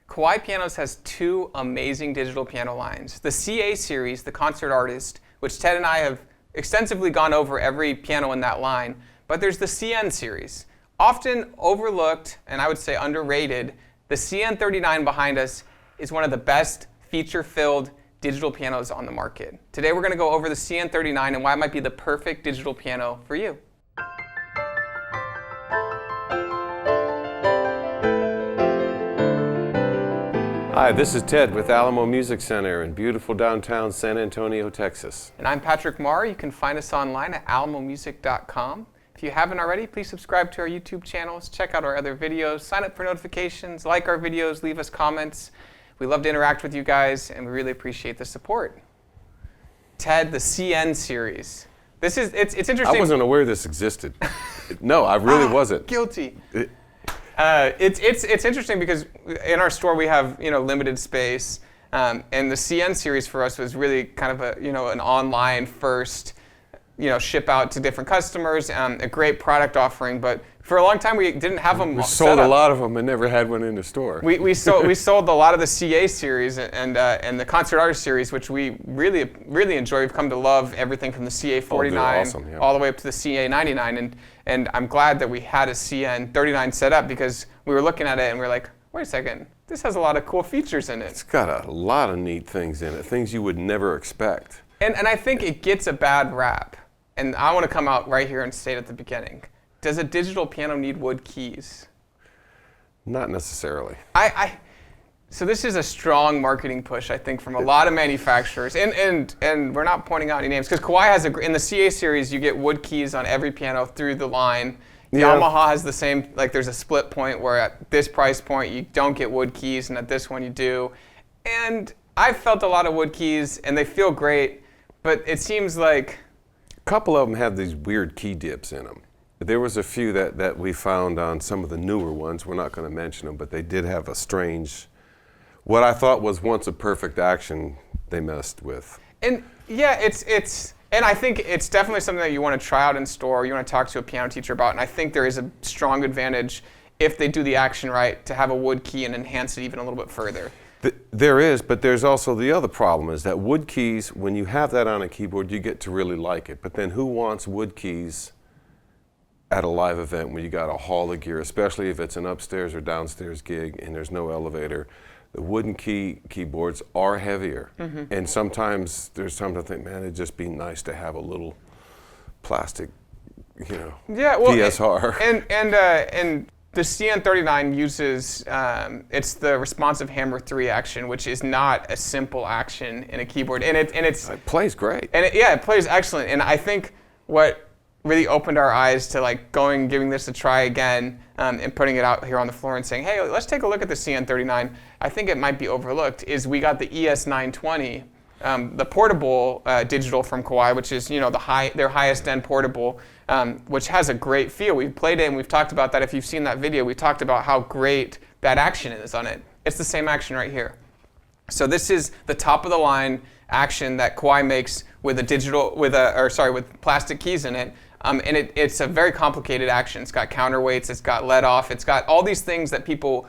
Kawai Pianos has two amazing digital piano lines. The CA series, the Concert Artist, which Ted and I have extensively gone over every piano in that line, but there's the CN series. Often overlooked, and I would say underrated, the CN-39 behind us is one of the best feature-filled digital pianos on the market. Today we're going to go over the CN-39 and why it might be the perfect digital piano for you. Hi, this is Ted with Alamo Music Center in beautiful downtown San Antonio, Texas. And I'm Patrick Marr. You can find us online at alamomusic.com. If you haven't already, please subscribe to our YouTube channels, check out our other videos, sign up for notifications, like our videos, leave us comments. We love to interact with you guys, and we really appreciate the support. Ted, the CN series. It's interesting. I wasn't aware this existed. No, I really wasn't. Guilty. It's interesting because in our store we have limited space, and the CN series for us was really kind of an online first ship out to different customers, a great product offering. But for a long time we didn't have them. We sold a lot of them and never had one in the store. We sold a lot of the CA series and the Concert Artist series, which we really enjoy. We've come to love everything from the CA-49 awesome, yeah. all the way up to the CA-99, and I'm glad that we had a CN-39 set up because we were looking at it and we were like, wait a second, this has a lot of cool features in it. It's got a lot of neat things in it, things you would never expect. And I think it gets a bad rap. And I want to come out right here and state at the beginning, does a digital piano need wood keys? Not necessarily. So this is a strong marketing push, I think, from a lot of manufacturers. And we're not pointing out any names, because Kawai has, in the CA series, you get wood keys on every piano through the line. Yeah. Yamaha has the same, there's a split point where at this price point you don't get wood keys, and at this one you do. And I've felt a lot of wood keys, and they feel great, but it seems like a couple of them have these weird key dips in them. There was a few that we found on some of the newer ones. We're not going to mention them, but they did have a strange, what I thought was once a perfect action, they messed with. And yeah, and I think it's definitely something that you want to try out in store, you want to talk to a piano teacher about, and I think there is a strong advantage if they do the action right to have a wood key and enhance it even a little bit further. There is, but there's also the other problem is that wood keys, when you have that on a keyboard, you get to really like it. But then who wants wood keys at a live event when you got a haul of gear, especially if it's an upstairs or downstairs gig and there's no elevator? The wooden keyboards are heavier. Mm-hmm. And sometimes there's times I think, man, it'd just be nice to have a little plastic, PSR. And the CN-39 uses, it's the responsive hammer 3 action, which is not a simple action in a keyboard. And it plays great. And it plays excellent. And I think what really opened our eyes to giving this a try again, and putting it out here on the floor and saying, hey, let's take a look at the CN-39. I think it might be overlooked, is we got the ES-920, the portable digital from Kawai, which is their highest end portable, which has a great feel. We've played it and we've talked about that. If you've seen that video, we talked about how great that action is on it. It's the same action right here. So this is the top of the line action that Kawai makes with with plastic keys in it. And it's a very complicated action. It's got counterweights, it's got let off, it's got all these things that people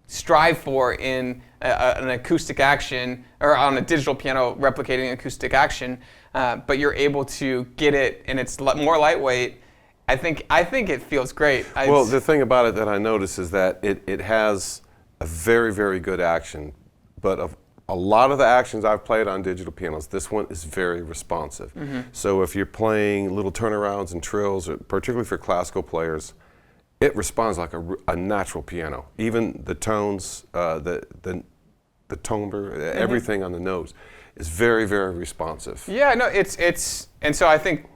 strive for in an acoustic action, or on a digital piano replicating acoustic action, but you're able to get it, and it's more lightweight. I think it feels great. Well, the thing about it that I notice is that it has a very, very good action, but of a lot of the actions I've played on digital pianos, this one is very responsive. Mm-hmm. So if you're playing little turnarounds and trills, or particularly for classical players, it responds like a natural piano. Even the tones, the timbre, mm-hmm. everything on the notes is very, very responsive. Yeah, no, and so I think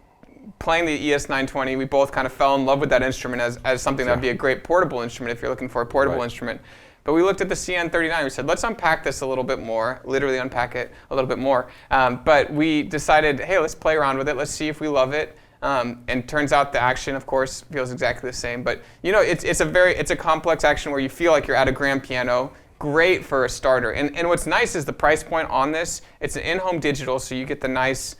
playing the ES-920, we both kind of fell in love with that instrument as something that would be a great portable instrument if you're looking for a portable instrument. But we looked at the CN-39, we said, let's unpack this a little bit more, literally unpack it a little bit more. But we decided, hey, let's play around with it, let's see if we love it. And turns out the action, of course, feels exactly the same. But it's a complex action where you feel like you're at a grand piano. Great for a starter. And what's nice is the price point on this. It's an in-home digital, so you get the nice,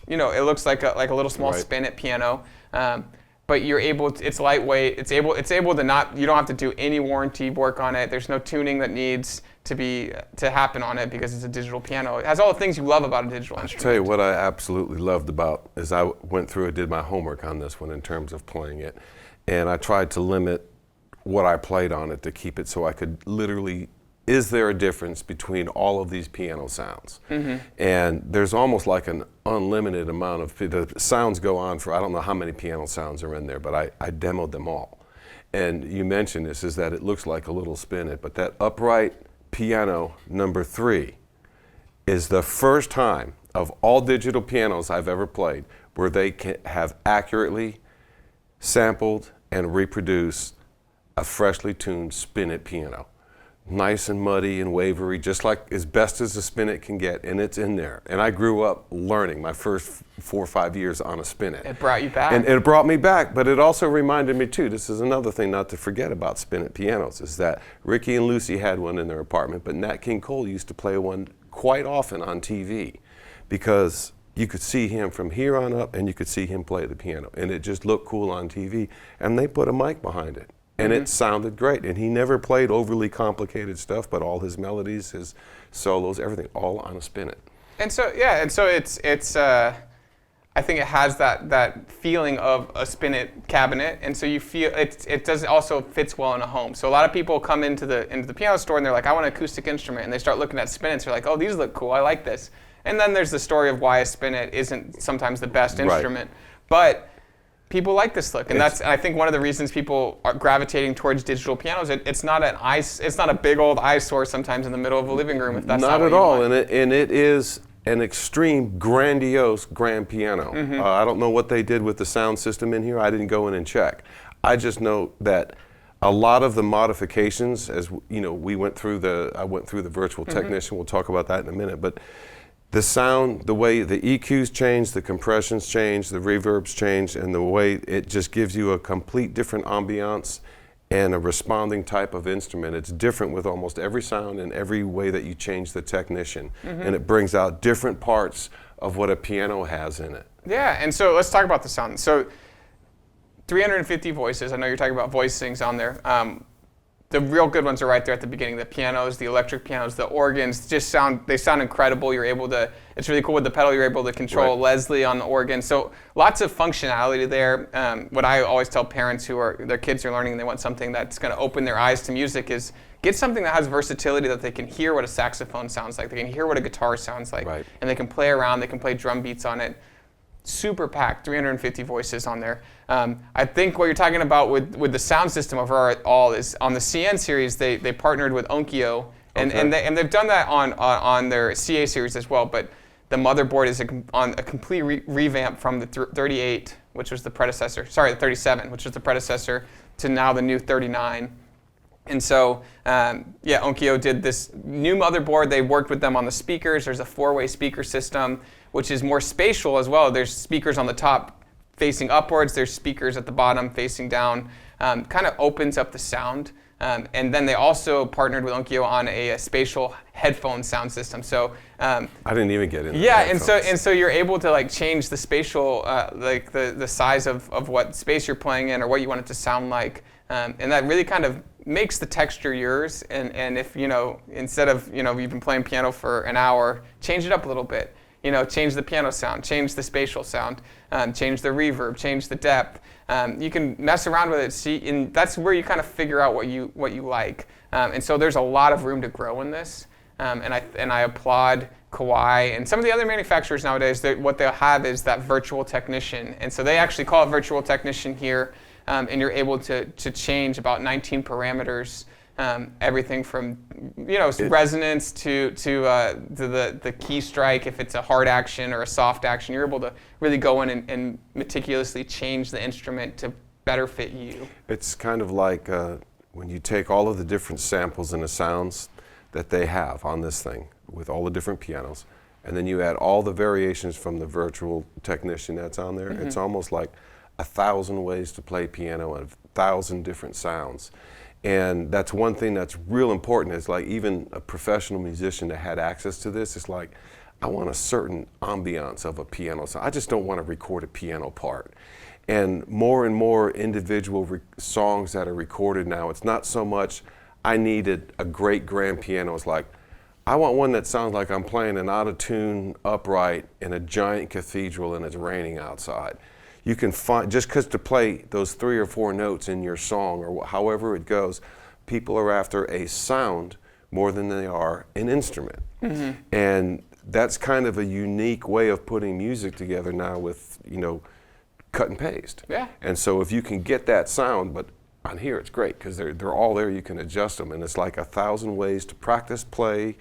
it looks like a little small spin at piano. But but it's lightweight. It's able to not, you don't have to do any warranty work on it. There's no tuning that needs to happen on it because it's a digital piano. It has all the things you love about a digital instrument. I'll tell you what I absolutely loved about is I went through and did my homework on this one in terms of playing it, and I tried to limit what I played on it to keep it so I could literally, is there a difference between all of these piano sounds? And there's almost like an unlimited amount of, the sounds go on for, I don't know how many piano sounds are in there, but I demoed them all. And you mentioned this, is that it looks like a little spin it, but that upright piano number 3 is the first time of all digital pianos I've ever played where they can have accurately sampled and reproduced a freshly tuned spin-it piano. Nice and muddy and wavery, just like as best as a spin-it can get, and it's in there. And I grew up learning my first 4 or 5 years on a spin-it. It brought you back. And it brought me back, but it also reminded me too, this is another thing not to forget about spin-it pianos, is that Ricky and Lucy had one in their apartment, but Nat King Cole used to play one quite often on TV because you could see him from here on up and you could see him play the piano, and it just looked cool on TV, and they put a mic behind it. And it sounded great. And he never played overly complicated stuff, but all his melodies, his solos, everything, all on a spin-it. And so, yeah, and so it's I think it has that feeling of a spin-it cabinet, and so you feel it does also fits well in a home. So a lot of people come into the piano store and they're like, I want an acoustic instrument, and they start looking at spin-its. They're like, oh, these look cool. I like this. And then there's the story of why a spin-it isn't sometimes the best instrument, but people like this look, and I think one of the reasons people are gravitating towards digital pianos. It's not a big old eyesore sometimes in the middle of a living room if that's not at all. And it is an extreme, grandiose grand piano. I don't know what they did with the sound system in here. I didn't go in and check. I just know that a lot of the modifications, as you know, I went through the virtual technician. We'll talk about that in a minute, but the sound, the way the EQs change, the compressions change, the reverbs change, and the way it just gives you a complete different ambiance and a responding type of instrument. It's different with almost every sound and every way that you change the technician. And it brings out different parts of what a piano has in it. Yeah, and so let's talk about the sound. So 350 voices, I know you're talking about voicings on there. The real good ones are right there at the beginning. The pianos, the electric pianos, the organs they sound incredible. You're able to, it's really cool with the pedal, you're able to control Leslie on the organ. So lots of functionality there. What I always tell parents their kids are learning and they want something that's gonna open their eyes to music is get something that has versatility, that they can hear what a saxophone sounds like, they can hear what a guitar sounds like, and they can play around, they can play drum beats on it. Super packed, 350 voices on there. I think what you're talking about with the sound system overall is on the CN series, they partnered with Onkyo, and they've done that on their CA series as well. But the motherboard is on a complete revamp from the 38, which was the predecessor. Sorry, the 37, which was the predecessor, to now the new 39. And so, Onkyo did this new motherboard. They worked with them on the speakers. There's a 4-way speaker system, which is more spatial as well. There's speakers on the top facing upwards. There's speakers at the bottom facing down. Kind of opens up the sound. And then they also partnered with Onkyo on a spatial headphone sound system. So I didn't even get into and so you're able to like change the spatial, like the size of what space you're playing in or what you want it to sound like. And that really kind of makes the texture yours, and if, instead of, you've been playing piano for an hour, change it up a little bit. Change the piano sound, change the spatial sound, change the reverb, change the depth. You can mess around with it, and that's where you kind of figure out what you like. And so there's a lot of room to grow in this, and I applaud Kawai and some of the other manufacturers nowadays. What they'll have is that virtual technician, and so they actually call it virtual technician here. And you're able to change about 19 parameters, everything from resonance to the key strike. If it's a hard action or a soft action, you're able to really go in and meticulously change the instrument to better fit you. It's kind of like when you take all of the different samples and the sounds that they have on this thing with all the different pianos, and then you add all the variations from the virtual technician that's on there. It's almost like 1,000 ways to play piano and 1,000 different sounds. And that's one thing that's real important, is like even a professional musician that had access to this is like, I want a certain ambiance of a piano sound. I just don't want to record a piano part. and more individual songs that are recorded now. It's not so much I needed a great grand piano. It's like, I want one that sounds like I'm playing an out-of-tune upright in a giant cathedral and it's raining outside. You can find, just because to play those 3 or 4 notes in your song or however it goes, people are after a sound more than they are an instrument. And that's kind of a unique way of putting music together now with, you know, cut and paste. Yeah. And so if you can get that sound, but on here it's great because they're all there, you can adjust them, and it's like 1,000 ways to practice, play,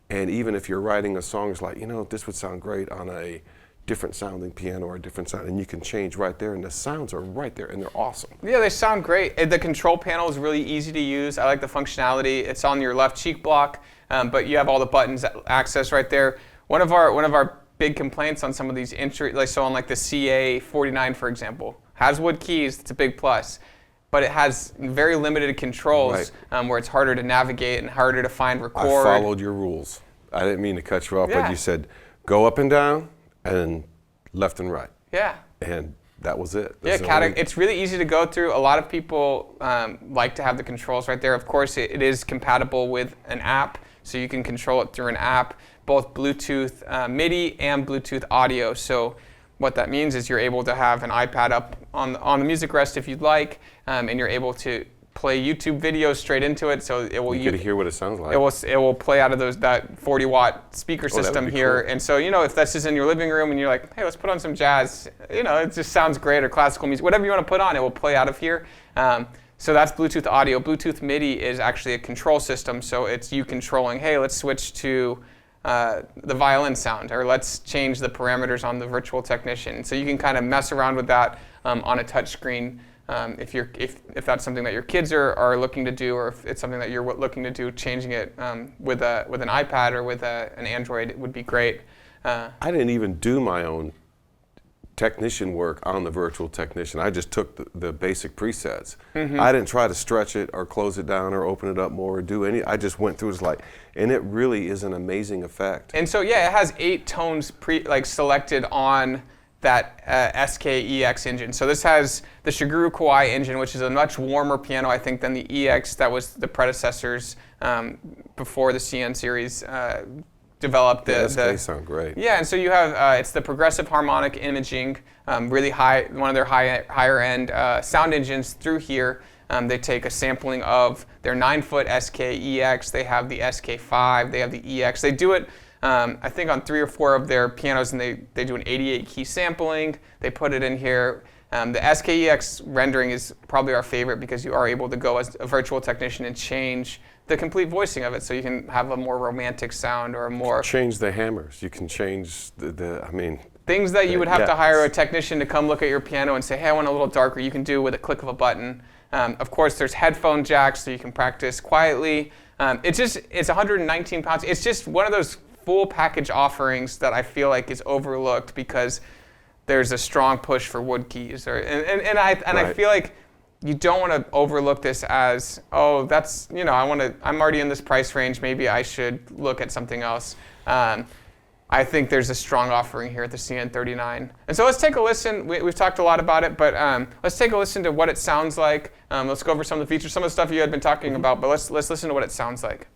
and even if you're writing a song, it's like, you know, this would sound great on a different sounding piano or a different sound, and you can change right there, and the sounds are right there, and they're awesome. Yeah, they sound great. The control panel is really easy to use. I like the functionality. It's on your left cheek block, but you have all the buttons access right there. One of our big complaints on some of these so on like the CA-49, for example, has wood keys. It's a big plus, but it has very limited controls, where it's harder to navigate and harder to find record. I followed your rules. I didn't mean to cut you off, Yeah. but you said go up and down and left and right. Yeah. And that was it. Yeah, it's really easy to go through. A lot of people like to have the controls right there. Of course, it is compatible with an app, so you can control it through an app, both Bluetooth MIDI and Bluetooth audio. So what that means is you're able to have an iPad up on the music rest if you'd like, and you're able to play YouTube videos straight into it. So it will. You get to hear what it sounds like. It will play out of that 40-watt speaker system here. Cool. And so, you know, if this is in your living room and you're like, hey, let's put on some jazz, you know, it just sounds great, or classical music, whatever you want to put on, it will play out of here. So that's Bluetooth audio. Bluetooth MIDI is actually a control system, so it's you controlling, hey, let's switch to the violin sound, or let's change the parameters on the virtual technician. So you can kind of mess around with that on a touch screen. If that's something that your kids are looking to do, or if it's something that you're looking to do, changing it with an iPad or with an Android, it would be great. I didn't even do my own technician work on the virtual technician. I just took the basic presets. I didn't try to stretch it or close it down or open it up more or do any. I just went through it and it really is an amazing effect. And so yeah, it has 8 tones selected on that SK-EX engine. So this has the Shigeru Kawai engine, which is a much warmer piano, I think, than the EX that was the predecessors before the CN series developed. The SK sound great. Yeah, and so you have, it's the progressive harmonic imaging, really high, one of their higher end sound engines through here. They take a sampling of their 9-foot SK-EX, they have the SK-5, they have the EX. They do it I think on 3 or 4 of their pianos, and they do an 88 key sampling. They put it in here. The SK-EX rendering is probably our favorite because you are able to go as a virtual technician and change the complete voicing of it, so you can have a more romantic sound or a more... Change the hammers. You can change things that you would have to hire a technician to come look at your piano and say, hey, I want a little darker. You can do with a click of a button. Of course, there's headphone jacks so you can practice quietly. It's 119 pounds. It's just one of those full package offerings that I feel like is overlooked because there's a strong push for wood keys. I feel like you don't want to overlook this as, oh, that's, I'm already in this price range. Maybe I should look at something else. I think there's a strong offering here at the CN-39. And so let's take a listen. We've talked a lot about it, but let's take a listen to what it sounds like. Let's go over some of the features, some of the stuff you had been talking about, but let's listen to what it sounds like.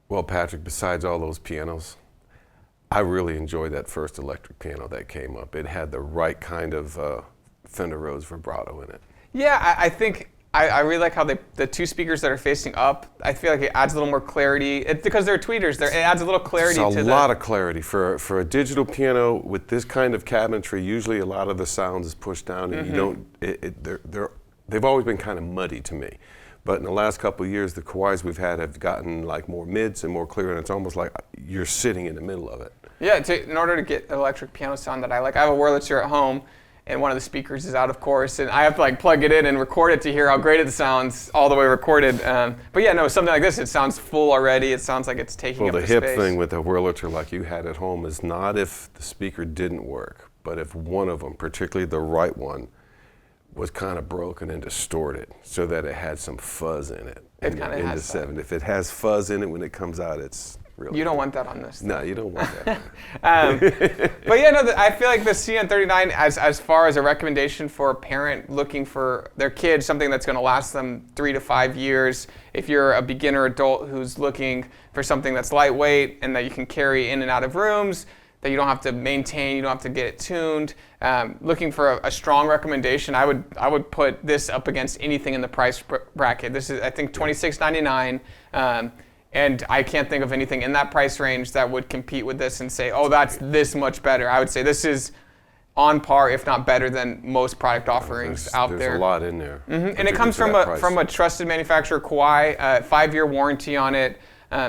Well, Patrick, besides all those pianos, I really enjoyed that first electric piano that came up. It had the right kind of Fender Rhodes vibrato in it. Yeah, I think I really like how the two speakers that are facing up, I feel like it adds a little more clarity. It's because they're tweeters, it adds a little clarity to It's a lot of clarity. For a digital piano with this kind of cabinetry, usually a lot of the sound is pushed down and you don't, they've always been kind of muddy to me. But in the last couple of years, the Kawais we've had have gotten like more mids and more clear, and it's almost like you're sitting in the middle of it. Yeah, in order to get an electric piano sound that I like, I have a Wurlitzer at home, and one of the speakers is out, of course, and I have to like plug it in and record it to hear how great it sounds all the way recorded. But yeah, no, something like this, it sounds full already. It sounds like it's taking up the space. Well, the hip thing with a Wurlitzer like you had at home is not if the speaker didn't work, but if one of them, particularly the right one, was kind of broken and distorted so that it had some fuzz in it. It kind of has that. If it has fuzz in it when it comes out, it's really You don't want that on this. No, you don't want that. But yeah, no, I feel like the CN-39, as far as a recommendation for a parent looking for their kid, something that's going to last them 3 to 5 years. If you're a beginner adult who's looking for something that's lightweight and that you can carry in and out of rooms, that you don't have to maintain, you don't have to get it tuned. Looking for a strong recommendation, I would put this up against anything in the price bracket. This is, I think, $26.99, and I can't think of anything in that price range that would compete with this and say, oh, that's this much better. I would say this is on par, if not better, than most product offerings out there. There's a lot in there. And it comes from a trusted manufacturer, Kawai, 5-year warranty on it.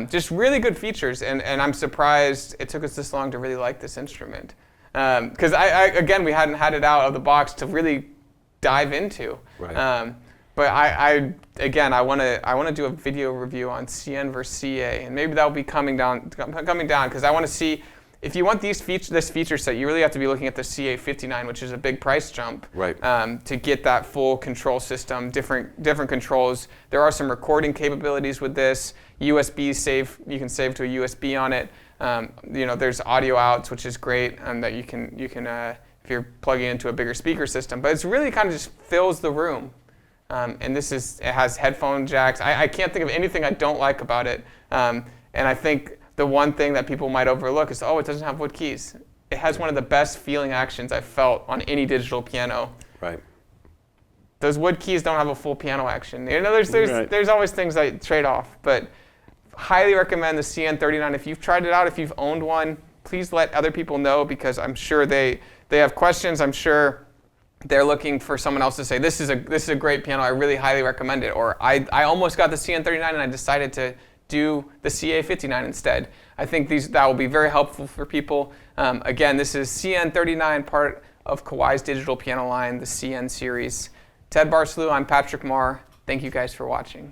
Just really good features, and I'm surprised it took us this long to really like this instrument. Because again, we hadn't had it out of the box to really dive into. Right. But I want to do a video review on CN versus CA, and maybe that'll be coming down because I want to see. If you want this feature set, you really have to be looking at the CA-59, which is a big price jump, right. To get that full control system, different controls. There are some recording capabilities with this. USB save, you can save to a USB on it. There's audio outs, which is great, that you can if you're plugging into a bigger speaker system. But it's really kind of just fills the room. And it has headphone jacks. I can't think of anything I don't like about it. And I think the one thing that people might overlook is, it doesn't have wood keys. It has one of the best feeling actions I've felt on any digital piano. Right. Those wood keys don't have a full piano action. There's always things that trade off, but highly recommend the CN-39. If you've tried it out, if you've owned one, please let other people know, because I'm sure they have questions. I'm sure they're looking for someone else to say, this is a great piano, I really highly recommend it. Or I almost got the CN-39 and I decided to do the CA-59 instead. I think that will be very helpful for people. Again, this is CN-39, part of Kawai's digital piano line, the CN series. Ted Barcelou, I'm Patrick Marr. Thank you guys for watching.